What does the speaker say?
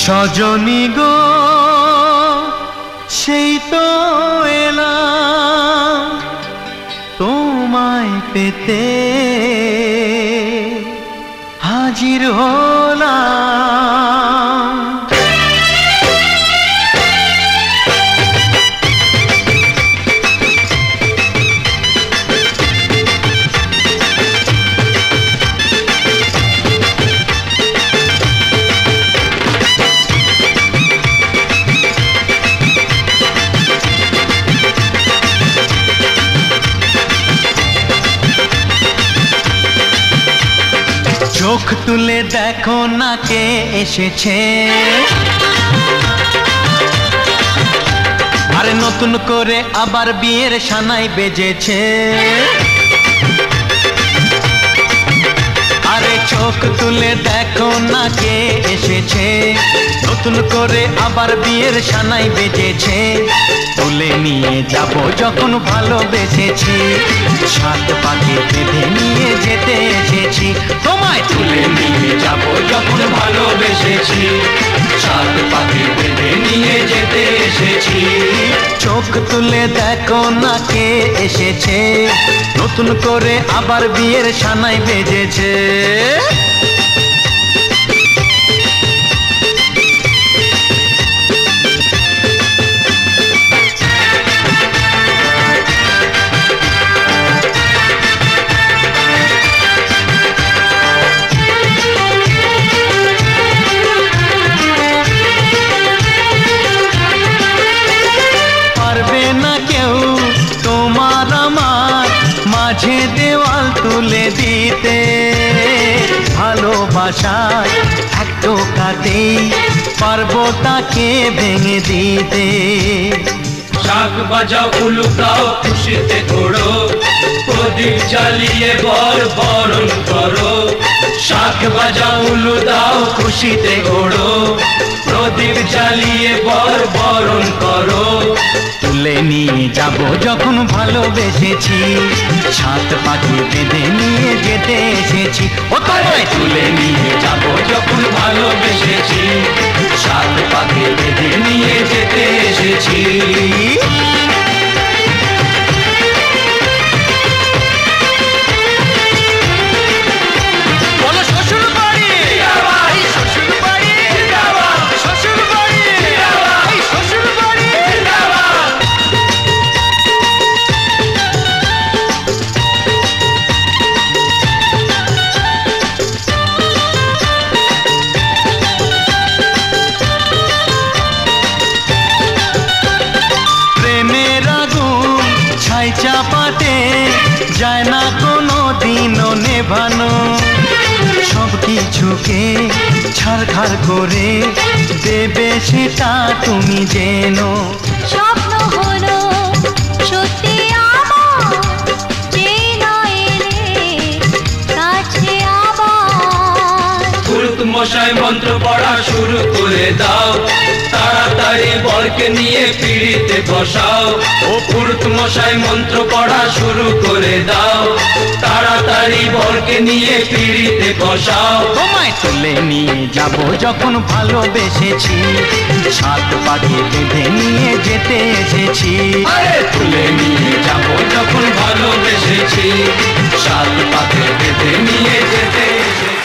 সজনী গো সেই তো এলাম তোমায় পেতে হাজির হলাম। চোখ তুলে দেখো না কে এসেছে, আরে নতুন করে আবার বিয়ের সানাই বেজেছে। আরে চোখ তুলে দেখো না কে এসেছে, নতুন করে আবার বিয়ের সানাই বেজেছে। তুলে নিয়ে যাব যখন ভালোবেসেছি, সাত পাকে বেঁধে নিয়ে যেতে এসেছি। তোমায় তুলে নিয়ে যাব যখন ভালোবেসেছি, সাত পাকে বেঁধে নিয়ে যেতে এসেছি। চোখ তুলে দেখো না কে এসেছে, নতুন করে আবার বিয়ের সানাই বেজেছে। মাঝে দেওয়াল তুলে দিতে, ভালোবাসায় এক টোকাতেই পারবো তাকে ভেঙে দিতে। শাক বাজাও উলুকাও খুশিতে ওড়ো, প্রদীপ জ্বালিয়ে বর বরণ করো। শাক বাজাও উলু দাও খুশিতে ওড়ো, প্রদীপ জ্বালিয়ে বর বরণ করো। তুলে নিয়ে যাব যখন ভালোবেসেছি, সাত পাখি বেঁধে নিয়ে যেতে এসেছি। ও তোমায় তুলে নিয়ে যাব যখন ভালোবেসেছি, সাত পাখি বেঁধে নিয়ে যেতে এসেছি। চাপাতে যায় না কোনো দিনও নেভানো, সব কিছুকে ছারখার করে দেবে সেটা তুমি জেনো। স্বপ্ন হলো সত্যি আমার, যেই না এলে কাছে আবার। পুরুত মশাই মন্ত্র পড়া শুরু করে দাও, তাড়াতাড়ি বরকে নিয়ে পিড়িতে বসাও। ও পুরুত মশাই মন্ত্র পড়া শুরু করে দাও, তাড়াতাড়ি বরকে নিয়ে পিড়িতে বসাও। তোমায় তুলে নিয়ে যাব যখন ভালোবেসেছি, সাত পাখি বেঁধে নিয়ে যেতে এসেছি। আরে তুলে নিয়ে যাব যখন ভালোবেসেছি, সাত পাখি বেঁধে নিয়ে যেতে এসেছি।